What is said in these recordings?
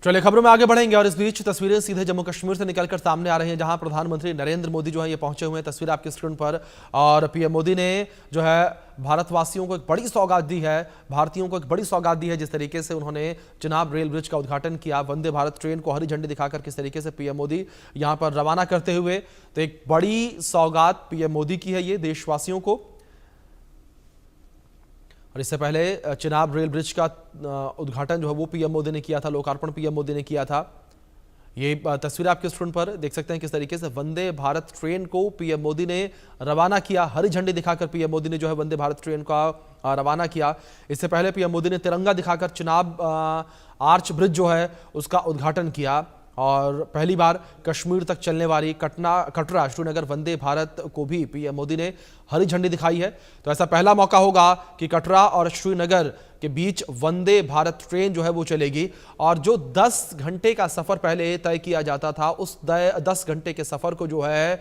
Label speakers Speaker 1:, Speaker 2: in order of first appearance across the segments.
Speaker 1: चलिए खबरों में आगे बढ़ेंगे और इस बीच तस्वीरें सीधे जम्मू कश्मीर से निकलकर सामने आ रही हैं, जहां प्रधानमंत्री नरेंद्र मोदी जो है ये पहुंचे हुए हैं। तस्वीर आपकी स्क्रीन पर। और पीएम मोदी ने जो है भारतवासियों को एक बड़ी सौगात दी है, भारतीयों को एक बड़ी सौगात दी है। जिस तरीके से उन्होंने चिनाब रेल ब्रिज का उद्घाटन किया, वंदे भारत ट्रेन को हरी झंडी दिखाकर किस तरीके से पीएम मोदी यहां पर रवाना करते हुए, तो एक बड़ी सौगात पीएम मोदी की है ये देशवासियों को। और इससे पहले चिनाब रेल ब्रिज का उद्घाटन जो है वो पीएम मोदी ने किया था, लोकार्पण पीएम मोदी ने किया था। ये तस्वीर आपके स्क्रीन पर देख सकते हैं किस तरीके से वंदे भारत ट्रेन को पीएम मोदी ने रवाना किया, हरी झंडी दिखाकर पीएम मोदी ने जो है वंदे भारत ट्रेन का रवाना किया। इससे पहले पीएम मोदी ने तिरंगा दिखाकर चिनाब आर्च ब्रिज जो है उसका उद्घाटन किया। और पहली बार कश्मीर तक चलने वाली कटरा श्रीनगर वंदे भारत को भी पीएम मोदी ने हरी झंडी दिखाई है। तो ऐसा पहला मौका होगा कि कटरा और श्रीनगर के बीच वंदे भारत ट्रेन जो है वो चलेगी। और जो 10 घंटे का सफर पहले तय किया जाता था, उस 10 घंटे के सफर को जो है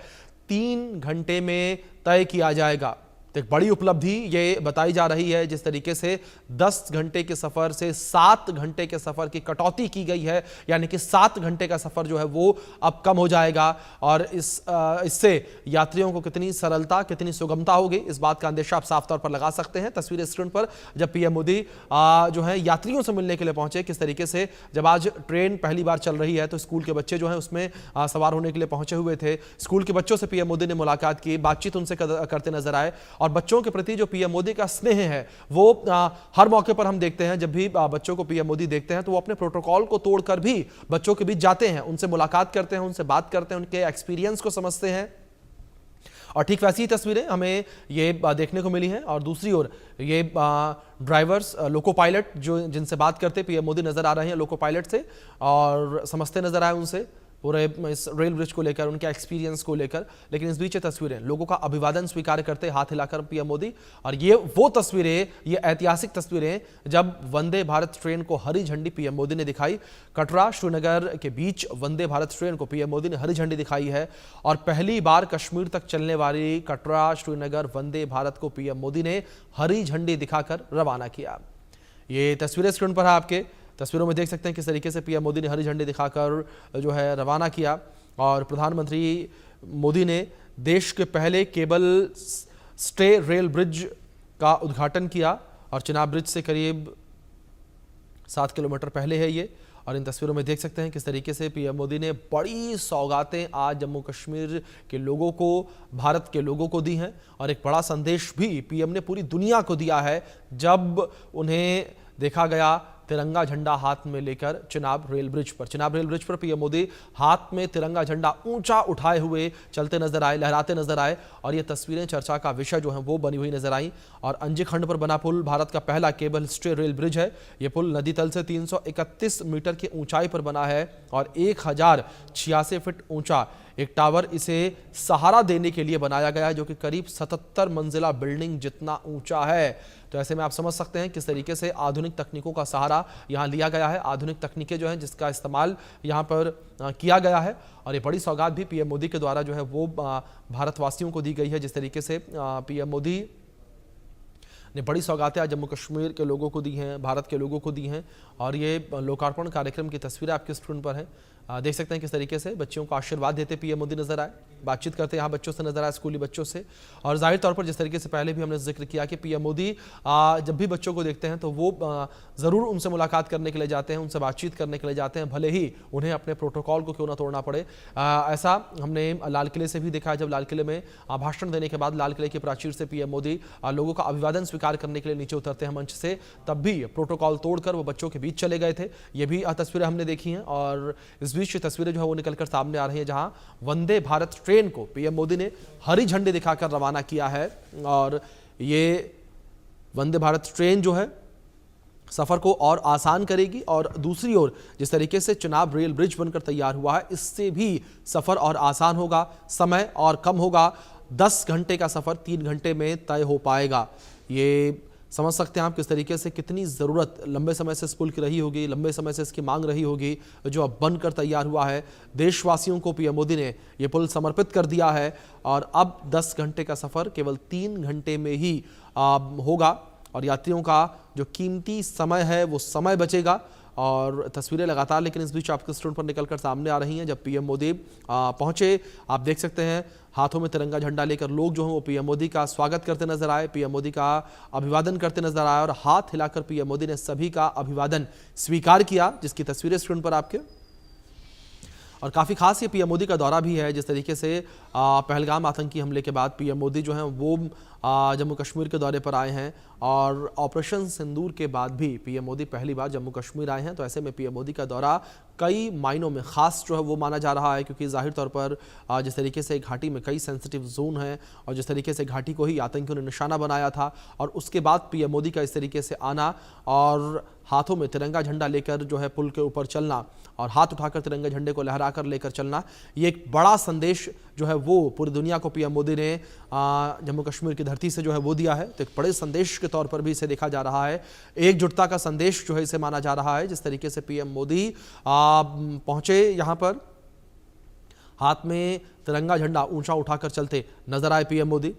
Speaker 1: 3 घंटे में तय किया जाएगा। तो एक बड़ी उपलब्धि ये बताई जा रही है, जिस तरीके से 10 घंटे के सफर से 7 घंटे के सफर की कटौती की गई है, यानी कि 7 घंटे का सफर जो है वो अब कम हो जाएगा। और इससे यात्रियों को कितनी सरलता, कितनी सुगमता होगी, इस बात का अंदेशा आप साफ तौर पर लगा सकते हैं। तस्वीरें स्क्रीन पर जब पीएम मोदी जो है यात्रियों से मिलने के लिए पहुंचे, किस तरीके से जब आज ट्रेन पहली बार चल रही है तो स्कूल के बच्चे जो है उसमें सवार होने के लिए पहुंचे हुए थे। स्कूल के बच्चों से पीएम मोदी ने मुलाकात की, बातचीत उनसे करते नजर आए। और बच्चों के प्रति जो पीएम मोदी का स्नेह है वो हर मौके पर हम देखते हैं। जब भी बच्चों को पीएम मोदी देखते हैं तो वो अपने प्रोटोकॉल को तोड़कर भी बच्चों के बीच जाते हैं, उनसे मुलाकात करते हैं, उनसे बात करते हैं, उनके एक्सपीरियंस को समझते हैं। और ठीक वैसी ही तस्वीरें हमें ये देखने को मिली हैं। और दूसरी ओर ये ड्राइवर्स, लोको पायलट जो जिनसे बात करते पीएम मोदी नजर आ रहे हैं, लोको पायलट से, और समझते नजर आए उनसे पूरे इस रेल ब्रिज को लेकर, उनके एक्सपीरियंस को लेकर। लेकिन इस बीच ये तस्वीरें लोगों का अभिवादन स्वीकार करते हाथ हिलाकर पीएम मोदी। और ये वो तस्वीरें, ये ऐतिहासिक तस्वीरें जब वंदे भारत ट्रेन को हरी झंडी पीएम मोदी ने दिखाई। कटरा श्रीनगर के बीच वंदे भारत ट्रेन को पीएम मोदी ने हरी झंडी दिखाई है। और पहली बार कश्मीर तक चलने वाली कटरा श्रीनगर वंदे भारत को पीएम मोदी ने हरी झंडी दिखाकर रवाना किया। ये तस्वीरें स्क्रीन पर है आपके, तस्वीरों में देख सकते हैं किस तरीके से पीएम मोदी ने हरी झंडी दिखाकर जो है रवाना किया। और प्रधानमंत्री मोदी ने देश के पहले केबल स्टे रेल ब्रिज का उद्घाटन किया। और चिनाब ब्रिज से करीब 7 किलोमीटर पहले है ये। और इन तस्वीरों में देख सकते हैं किस तरीके से पीएम मोदी ने बड़ी सौगातें आज जम्मू कश्मीर के लोगों को, भारत के लोगों को दी हैं। और एक बड़ा संदेश भी पीएम ने पूरी दुनिया को दिया है जब उन्हें देखा गया तिरंगा झंडा हाथ में लेकर चिनाब रेल ब्रिज पर पीएम मोदी हाथ में तिरंगा झंडा ऊंचा उठाए हुए चलते नजर आए, लहराते नजर आए। और ये तस्वीरें चर्चा का विषय जो है वो बनी हुई नजर आई। और अंजी खंड पर बना पुल भारत का पहला केबल स्टे रेल ब्रिज है। ये पुल नदी तल से 331 मीटर की ऊंचाई पर बना है और 1086 फीट ऊंचा एक टावर इसे सहारा देने के लिए बनाया गया है, जो कि करीब 77 मंजिला बिल्डिंग जितना ऊंचा है। तो ऐसे में आप समझ सकते हैं किस तरीके से आधुनिक तकनीकों का सहारा यहां लिया गया है, आधुनिक तकनीकें जो हैं जिसका इस्तेमाल यहां पर किया गया है। और ये बड़ी सौगात भी पीएम मोदी के द्वारा जो है वो भारतवासियों को दी गई है। जिस तरीके से पीएम मोदी ने बड़ी सौगातें आज जम्मू कश्मीर के लोगों को दी हैं, भारत के लोगों को दी हैं। और ये लोकार्पण कार्यक्रम की तस्वीरें आपके स्क्रीन पर हैं, देख सकते हैं किस तरीके से बच्चों को आशीर्वाद देते पीएम मोदी नजर आए, बातचीत करते यहाँ बच्चों से नजर आए, स्कूली बच्चों से। और जाहिर तौर पर जिस तरीके से पहले भी हमने जिक्र किया कि पीएम मोदी जब भी बच्चों को देखते हैं तो वो ज़रूर उनसे मुलाकात करने के लिए जाते हैं, उनसे बातचीत करने के लिए जाते हैं, भले ही उन्हें अपने प्रोटोकॉल को क्यों ना तोड़ना पड़े। ऐसा हमने लाल किले से भी देखा है, जब लाल किले में भाषण देने के बाद लाल किले की प्राचीर से पीएम मोदी लोगों का अभिवादन स्वीकार करने के लिए नीचे उतरते हैं मंच से, तब भी प्रोटोकॉल तोड़कर वो बच्चों के बीच चले गए थे। ये भी तस्वीरें हमने देखी हैं। और इस बीच ये तस्वीरें जो है वो निकलकर सामने आ रही हैं, जहां वंदे भारत ट्रेन को पीएम मोदी ने हरी झंडी दिखाकर रवाना किया है। और ये वंदे भारत ट्रेन जो है सफर को और आसान करेगी। और दूसरी ओर जिस तरीके से चिनाब रेल ब्रिज बनकर तैयार हुआ है, इससे भी सफर और आसान होगा, समय और कम होगा। 10 घंटे का सफर 3 घंटे में तय हो पाएगा। ये समझ सकते हैं आप किस तरीके से कितनी ज़रूरत लंबे समय से इस पुल की रही होगी, लंबे समय से इसकी मांग रही होगी, जो अब बनकर तैयार हुआ है। देशवासियों को पीएम मोदी ने ये पुल समर्पित कर दिया है। और अब 10 घंटे का सफ़र केवल 3 घंटे में ही होगा। और यात्रियों का जो कीमती समय है वो समय बचेगा। और तस्वीरें लगातार लेकिन इस बीच आपके स्क्रीन पर निकलकर सामने आ रही हैं। जब पीएम मोदी पहुंचे, आप देख सकते हैं हाथों में तिरंगा झंडा लेकर लोग जो हैं वो पीएम मोदी का स्वागत करते नजर आए, पीएम मोदी का अभिवादन करते नजर आए और हाथ हिलाकर पीएम मोदी ने सभी का अभिवादन स्वीकार किया, जिसकी तस्वीरें स्क्रीन पर आपके। और काफ़ी खास ये पीएम मोदी का दौरा भी है। जिस तरीके से पहलगाम आतंकी हमले के बाद पीएम मोदी जो हैं वो जम्मू कश्मीर के दौरे पर आए हैं और ऑपरेशन सिंदूर के बाद भी पीएम मोदी पहली बार जम्मू कश्मीर आए हैं। तो ऐसे में पीएम मोदी का दौरा कई मायनों में ख़ास जो है वो माना जा रहा है, क्योंकि जाहिर तौर पर जिस तरीके से घाटी में कई सेंसिटिव जोन हैं और जिस तरीके से घाटी को ही आतंकियों ने निशाना बनाया था और उसके बाद पीएम मोदी का इस तरीके से आना और हाथों में तिरंगा झंडा लेकर जो है पुल के ऊपर चलना और हाथ उठाकर तिरंगे झंडे को लहराकर लेकर चलना, ये एक बड़ा संदेश जो है वो पूरी दुनिया को पीएम मोदी ने जम्मू कश्मीर की धरती से जो है वो दिया है। तो एक बड़े संदेश के तौर पर भी इसे देखा जा रहा है, एकजुटता का संदेश जो है इसे माना जा रहा है। जिस तरीके से पीएम मोदी पहुंचे यहाँ पर, हाथ में तिरंगा झंडा ऊंचा उठाकर चलते नजर आए पीएम मोदी।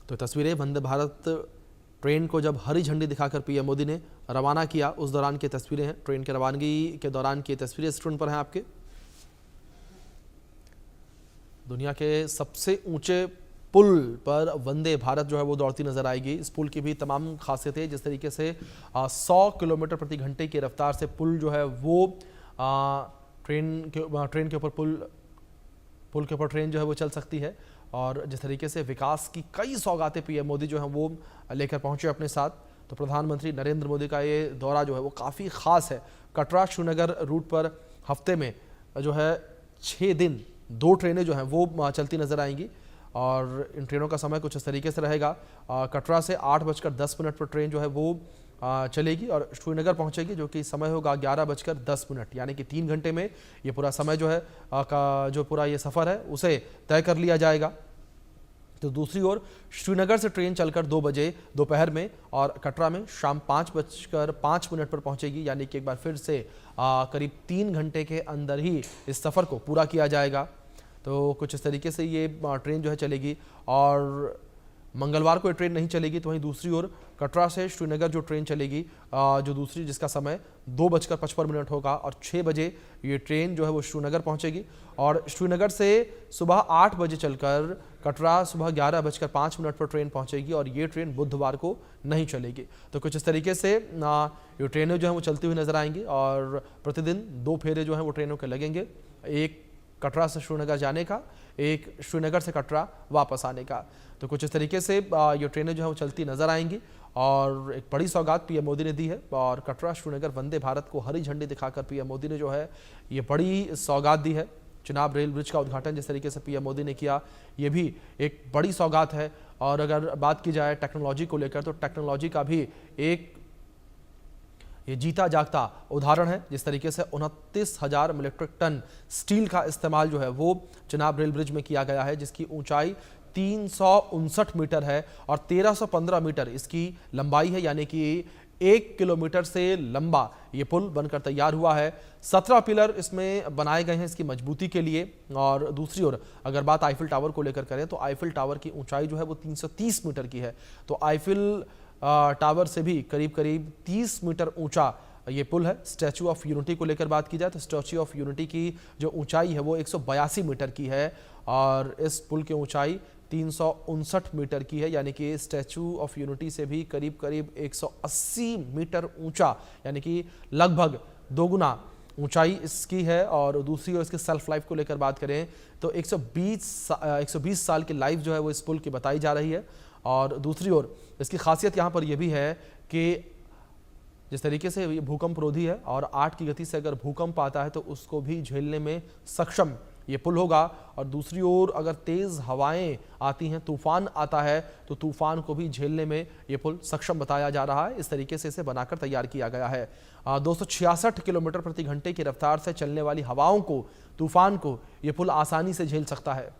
Speaker 1: तो तस्वीरें वंदे भारत ट्रेन को जब हरी झंडी दिखाकर पीएम मोदी ने रवाना किया उस दौरान की तस्वीरें हैं। ट्रेन के रवानगी के दौरान की तस्वीरें स्क्रीन पर हैं आपके। दुनिया के सबसे ऊंचे पुल पर वंदे भारत जो है वो दौड़ती नजर आएगी। इस पुल की भी तमाम खासियतें, जिस तरीके से 100 किलोमीटर प्रति घंटे की रफ्तार से पुल जो है वो ट्रेन के ऊपर पुल के ऊपर ट्रेन जो है वो चल सकती है। और जिस तरीके से विकास की कई सौगातें पीएम मोदी जो हैं वो लेकर पहुंचे अपने साथ, तो प्रधानमंत्री नरेंद्र मोदी का ये दौरा जो है वो काफ़ी ख़ास है। कटरा श्रीनगर रूट पर हफ्ते में जो है 6 दिन 2 ट्रेनें जो हैं वो चलती नज़र आएंगी और इन ट्रेनों का समय कुछ इस तरीके से रहेगा। कटरा से 8:10 पर ट्रेन जो है वो चलेगी और श्रीनगर पहुंचेगी, जो कि समय होगा 11:10, यानी कि 3 घंटे में ये पूरा समय जो है जो पूरा ये सफ़र है उसे तय कर लिया जाएगा। तो दूसरी ओर श्रीनगर से ट्रेन चलकर 2 बजे दोपहर में और कटरा में शाम 5:05 पर पहुंचेगी, यानी कि एक बार फिर से करीब 3 घंटे के अंदर ही इस सफ़र को पूरा किया जाएगा। तो कुछ इस तरीके से ये ट्रेन जो है चलेगी और मंगलवार को ये ट्रेन नहीं चलेगी। तो वहीं दूसरी ओर कटरा से श्रीनगर जो ट्रेन चलेगी जो दूसरी, जिसका समय 2:55 होगा और 6 बजे ये ट्रेन जो है वो श्रीनगर पहुंचेगी और श्रीनगर से सुबह 8 बजे चलकर कटरा सुबह 11:05 पर ट्रेन पहुंचेगी और ये ट्रेन बुधवार को नहीं चलेगी। तो कुछ इस तरीके से ये ट्रेनें जो हैं वो चलती हुई नजर आएंगी और प्रतिदिन 2 फेरे जो हैं वो ट्रेनों के लगेंगे, एक कटरा से श्रीनगर जाने का, एक श्रीनगर से कटरा वापस आने का। तो कुछ इस तरीके से ये ट्रेनें जो है वो चलती नजर आएंगी और एक बड़ी सौगात पीएम मोदी ने दी है और कटरा श्रीनगर वंदे भारत को हरी झंडी दिखाकर पीएम मोदी ने जो है ये बड़ी सौगात दी है। चिनाब रेल ब्रिज का उद्घाटन जिस तरीके से पीएम मोदी ने किया, ये भी एक बड़ी सौगात है। और अगर बात की जाए टेक्नोलॉजी को लेकर, तो टेक्नोलॉजी का भी एक ये जीता जागता उदाहरण है। जिस तरीके से 29,000 मीट्रिक टन स्टील का इस्तेमाल जो है वो चिनाब रेल ब्रिज में किया गया है, जिसकी ऊंचाई 359 मीटर है और 1315 मीटर इसकी लंबाई है, यानी कि 1 किलोमीटर से लंबा ये पुल बनकर तैयार हुआ है। 17 पिलर इसमें बनाए गए हैं इसकी मजबूती के लिए। और दूसरी ओर अगर बात आईफिल टावर को लेकर करें, तो आईफिल टावर की ऊंचाई जो है वो 330 मीटर की है। तो आईफिल टावर से भी करीब 30 मीटर ऊंचा ये पुल है। स्टैचू ऑफ यूनिटी को लेकर बात की जाए तो स्टैचू ऑफ यूनिटी की जो ऊंचाई है वो 182 मीटर की है और इस पुल की ऊंचाई 359 मीटर की है, यानी कि स्टैचू ऑफ यूनिटी से भी करीब 180 मीटर ऊंचा, यानी कि लगभग 2 गुना ऊंचाई इसकी है। और दूसरी ओर इसके सेल्फ लाइफ को लेकर बात करें तो 120 साल की लाइफ जो है वो इस पुल की बताई जा रही है। और दूसरी ओर इसकी खासियत यहाँ पर यह भी है कि जिस तरीके से ये भूकंप रोधी है और 8 की गति से अगर भूकंप आता है तो उसको भी झेलने में सक्षम ये पुल होगा। और दूसरी ओर अगर तेज़ हवाएं आती हैं, तूफान आता है, तो तूफान को भी झेलने में ये पुल सक्षम बताया जा रहा है। इस तरीके से इसे बनाकर तैयार किया गया है। 266 किलोमीटर प्रति घंटे की रफ्तार से चलने वाली हवाओं को, तूफान को ये पुल आसानी से झेल सकता है।